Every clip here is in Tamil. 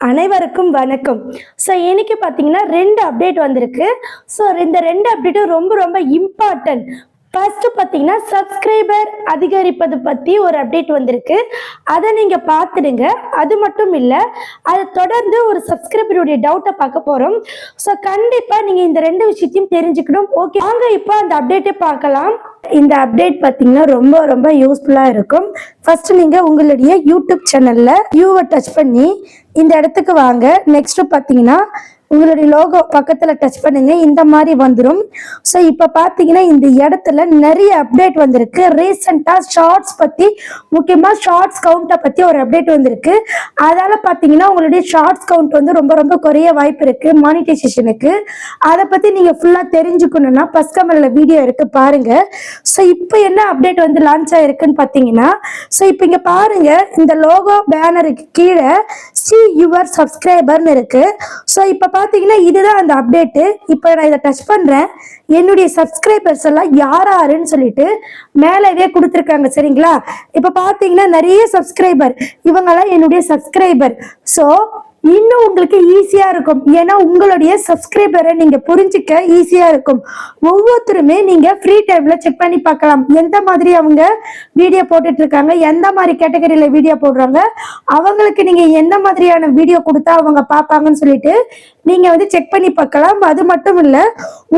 அனைவருக்கும் வணக்கம். ஸோ இன்னைக்கு பார்த்தீங்கன்னா 2 அப்டேட் வந்திருக்கு. ஸோ இந்த 2 அப்டேட்டும் ரொம்ப ரொம்ப இம்பார்ட்டன்ட். ஃபர்ஸ்ட் பார்த்தீங்கன்னா சப்ஸ்கிரைபர் அதிகரிப்பது பற்றி ஒரு அப்டேட் வந்திருக்கு. அதை நீங்கள் பார்த்துடுங்க. அது மட்டும் இல்லை, அதை தொடர்ந்து ஒரு சப்ஸ்கிரைபருடைய டவுட்டை பார்க்க போகிறோம். ஸோ கண்டிப்பாக நீங்கள் இந்த 2 விஷயத்தையும் தெரிஞ்சுக்கணும். ஓகே, வாங்க இப்போ அந்த அப்டேட்டை பார்க்கலாம். இந்த அப்டேட் பார்த்தீங்கன்னா ரொம்ப ரொம்ப யூஸ்ஃபுல்லாக இருக்கும். ஃபர்ஸ்ட் நீங்கள் உங்களுடைய யூடியூப் சேனலில் வியூவை டச் பண்ணி இந்த இடத்துக்கு வாங்க. நெக்ஸ்ட் பார்த்தீங்கன்னா உங்களுடைய லோகோ பக்கத்தில் டச் பண்ணுங்க. இந்த மாதிரி வந்துடும். ஸோ இப்போ பார்த்தீங்கன்னா இந்த இடத்துல நிறைய அப்டேட் வந்திருக்கு. ரீசெண்டாக ஷார்ட்ஸ் பற்றி, முக்கியமாக ஷார்ட்ஸ் கவுண்ட்டை பற்றி ஒரு அப்டேட் வந்திருக்கு. அதால் பார்த்தீங்கன்னா உங்களுடைய ஷார்ட்ஸ் கவுண்ட் வந்து ரொம்ப ரொம்ப குறைய வாய்ப்பு இருக்குது மானிட்டைசேஷனுக்கு. அதை பற்றி நீங்கள் ஃபுல்லாக தெரிஞ்சுக்கணுன்னா ஃபர்ஸ்ட் கமெண்ட்ல வீடியோ இருக்கு பாருங்க. ஸோ இப்போ என்ன அப்டேட் வந்து லான்ச் ஆயிருக்குன்னு பார்த்தீங்கன்னா, ஸோ இப்போ இங்கே பாருங்க, இந்த லோகோ பேனருக்கு கீழே சி யுவர் சப்ஸ்கிரைபர்னு இருக்கு. ஸோ இப்போ பார்த்தீங்கன்னா இதுதான் அந்த அப்டேட்டு. இப்போ நான் இதை டச் பண்ணுறேன். என்னுடைய சப்ஸ்கிரைபர்ஸ் எல்லாம் யாருன்னு சொல்லிட்டு மேலவே கொடுத்துருக்காங்க. சரிங்களா? இப்போ பார்த்தீங்கன்னா நிறைய சப்ஸ்கிரைபர், இவங்கெல்லாம் என்னுடைய சப்ஸ்கிரைபர். ஸோ இன்னும் உங்களுக்கு ஈஸியா இருக்கும். ஏன்னா உங்களுடைய சப்ஸ்கிரைபரை நீங்க புரிஞ்சுக்க ஈஸியா இருக்கும். ஒவ்வொருத்தருமே நீங்க ஃப்ரீ டைம்ல செக் பண்ணி பார்க்கலாம், எந்த மாதிரி அவங்க வீடியோ போட்டுட்டு இருக்காங்க, எந்த மாதிரி கேட்டகரியில வீடியோ போடுறாங்க, அவங்களுக்கு நீங்க எந்த மாதிரியான வீடியோ கொடுத்தா அவங்க பார்ப்பாங்கன்னு சொல்லிட்டு நீங்க வந்து செக் பண்ணி பார்க்கலாம். அது மட்டும் இல்ல,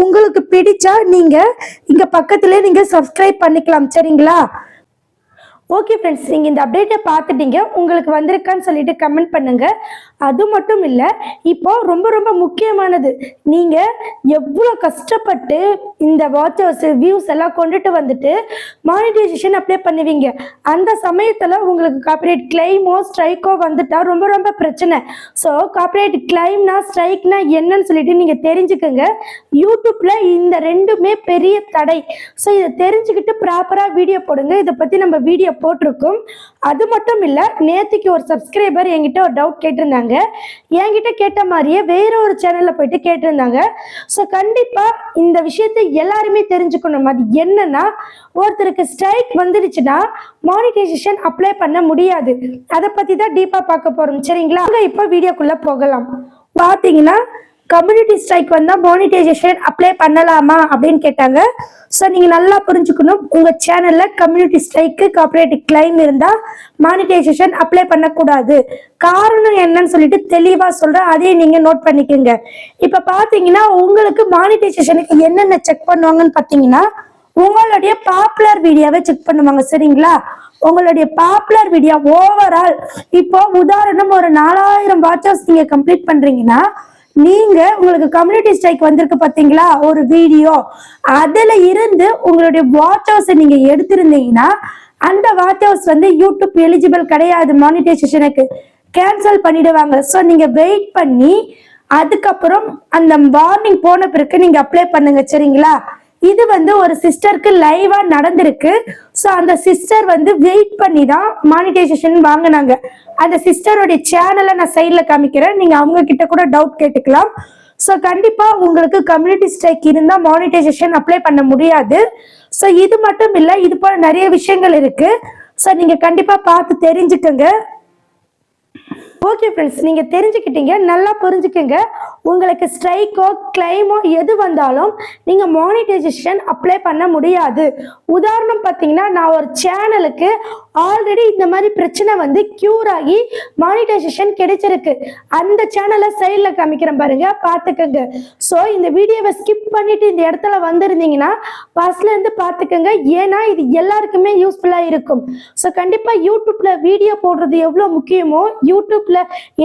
உங்களுக்கு பிடிச்சா நீங்க இங்க பக்கத்துல நீங்க சப்ஸ்கிரைப் பண்ணிக்கலாம். சரிங்களா? ஓகே ஃப்ரெண்ட்ஸ், நீங்கள் இந்த அப்டேட்டை பார்த்துட்டீங்க. உங்களுக்கு வந்திருக்கான்னு சொல்லிட்டு கமெண்ட் பண்ணுங்க. அது மட்டும் இல்லை, இப்போ ரொம்ப ரொம்ப முக்கியமானது, நீங்கள் எவ்வளோ கஷ்டப்பட்டு இந்த வாட்சர்ஸ் வியூஸ் எல்லாம் கொண்டுட்டு வந்துட்டு மானிட்டைசேஷன் அப்ளை பண்ணுவீங்க. அந்த சமயத்தில் உங்களுக்கு காப்பிரைட் கிளைமோ ஸ்ட்ரைக்கோ வந்துட்டா ரொம்ப ரொம்ப பிரச்சனை. ஸோ காப்பிரைட் கிளைம்னா ஸ்ட்ரைக்னா என்னன்னு சொல்லிட்டு நீங்கள் தெரிஞ்சுக்கோங்க. யூடியூப்பில் இந்த ரெண்டுமே பெரிய தடை. ஸோ இதை தெரிஞ்சுக்கிட்டு ப்ராப்பராக வீடியோ போடுங்க. இதை பற்றி நம்ம வீடியோ போட்டிருக்கும். அது மட்டும் இல்ல, நேத்துக்கு ஒரு சப்ஸ்கிரைபர் என்கிட்ட ஒரு டவுட் கேட்டிருந்தாங்க. என்கிட்ட கேட்ட மாதிரியே வேற ஒரு சேனல்ல போயிட்டு கேட்டிருந்தாங்க. ஸோ கண்டிப்பா இந்த விஷயத்தை எல்லாருமே தெரிஞ்சுக்கணும். அது என்னன்னா, ஒருத்தருக்கு ஸ்ட்ரைக் வந்துடுச்சுன்னா மானிட்டைசேஷன் அப்ளை பண்ண முடியாது. அதை பத்தி தான் டீப்பா பார்க்க போறோம். சரிங்களா? இப்போ வீடியோக்குள்ள போகலாம். பாத்தீங்கன்னா கம்யூனிட்டி ஸ்ட்ரைக் வந்தால் மானிட்டைசேஷன் அப்ளை பண்ணலாமா அப்படின்னு கேட்டாங்க. ஸோ நீங்கள் நல்லா புரிஞ்சுக்கணும், உங்கள் சேனலில் கம்யூனிட்டி ஸ்ட்ரைக்கு காப்பிரைட் கிளைம் இருந்தால் மானிட்டைசேஷன் அப்ளை பண்ணக்கூடாது. காரணம் என்னன்னு சொல்லிட்டு தெளிவாக சொல்கிறேன், அதையும் நீங்கள் நோட் பண்ணிக்கோங்க. இப்போ பார்த்தீங்கன்னா உங்களுக்கு மானிட்டைசேஷனுக்கு என்னென்ன செக் பண்ணுவாங்கன்னு பார்த்தீங்கன்னா, உங்களுடைய பாப்புலர் வீடியோவை செக் பண்ணுவாங்க. சரிங்களா? உங்களுடைய பாப்புலர் வீடியோ ஓவரால், இப்போ உதாரணம் ஒரு 4000 வாட்சர்ஸ் நீங்க கம்ப்ளீட் பண்றீங்கன்னா, நீங்க உங்களுக்கு கம்யூனிட்டி ஸ்ட்ரைக் வந்திருக்கு பாத்தீங்களா ஒரு வீடியோ, அதுல இருந்து உங்களுடைய வாட்ச் ஹவர்ஸ் நீங்க எடுத்திருந்தீங்கன்னா அந்த வாட்ச் ஹவர்ஸ் வந்து யூடியூப் எலிஜிபிள் கிடையாது, மானிட்டைசேஷனுக்கு கேன்சல் பண்ணிடுவாங்க. ஸோ நீங்க வெயிட் பண்ணி அதுக்கப்புறம் அந்த வார்னிங் போன பிறகு நீங்க அப்ளை பண்ணுங்க. சரிங்களா? இது வந்து ஒரு சிஸ்டருக்கு லைவா நடந்திருக்கு. ஸோ அந்த சிஸ்டர் வந்து வெயிட் பண்ணி தான் மானிட்டைசேஷன் வாங்கினாங்க. அந்த சிஸ்டருடைய சேனலை நான் சைடில் காமிக்கிறேன், நீங்க அவங்க கிட்ட கூட டவுட் கேட்டுக்கலாம். ஸோ கண்டிப்பா உங்களுக்கு கம்யூனிட்டி ஸ்ட்ரைக் இருந்தால் மானிட்டைசேஷன் அப்ளை பண்ண முடியாது. ஸோ இது மட்டும் இல்லை, இது போல நிறைய விஷயங்கள் இருக்கு. ஸோ நீங்க கண்டிப்பா பார்த்து தெரிஞ்சுக்கோங்க. ஓகே ஃப்ரெண்ட்ஸ், நீங்கள் தெரிஞ்சுக்கிட்டீங்க, நல்லா புரிஞ்சுக்கோங்க. உங்களுக்கு ஸ்ட்ரைக்கோ கிளைமோ எது வந்தாலும் நீங்கள் மானிட்டைசேஷன் அப்ளை பண்ண முடியாது. உதாரணம் பார்த்தீங்கன்னா, நான் ஒரு சேனலுக்கு ஆல்ரெடி இந்த மாதிரி பிரச்சனை வந்து க்யூர் ஆகி மானிட்டைசேஷன் கிடைச்சிருக்கு. அந்த சேனலை சைடில் காமிக்கிறேன் பாருங்க, பார்த்துக்கோங்க. ஸோ இந்த வீடியோவை ஸ்கிப் பண்ணிட்டு இந்த இடத்துல வந்திருந்தீங்கன்னா ஃபர்ஸ்ட்லேருந்து பார்த்துக்கோங்க. ஏன்னா இது எல்லாருக்குமே யூஸ்ஃபுல்லாக இருக்கும். ஸோ கண்டிப்பாக யூடியூப்ல வீடியோ போடுறது எவ்வளோ முக்கியமோ, யூடியூப்ல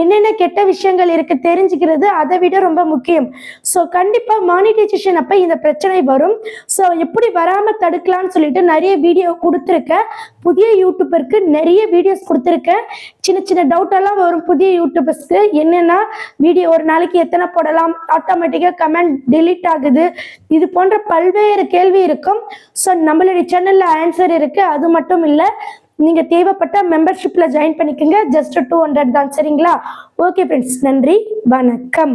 என்னென்ன கெட்ட விஷயங்கள் இருக்கு தெரிஞ்சுக்கிறது அதை விட ரொம்ப முக்கியம். ஸோ கண்டிப்பா மானிட்டைசேஷன் அப்ப இந்த பிரச்சனை வரும். ஸோ எப்படி வராம தடுக்கலாம்னு சொல்லிட்டு நிறைய வீடியோ கொடுத்துருக்கேன். புதிய யூடியூபருக்கு நிறைய வீடியோஸ் கொடுத்துருக்கேன். சின்ன சின்ன டவுட் எல்லாம் வரும் புதிய யூடியூபர்ஸ்க்கு. என்னன்னா, வீடியோ ஒரு நாளைக்கு எத்தனை போடலாம், ஆட்டோமேட்டிக்கா கமெண்ட் டிலீட் ஆகுது, இது போன்ற பல்வேறு கேள்வி இருக்கும். ஸோ நம்மளுடைய சேனல்ல ஆன்சர் இருக்கு. அது மட்டும் இல்லை, நீங்க தேவைப்பட்ட மெம்பர்ஷிப்ல ஜாயின் பண்ணிக்கோங்க. ஜஸ்ட் 200 தான். சரிங்களா? ஓகே ஃப்ரெண்ட்ஸ், நன்றி, வணக்கம்.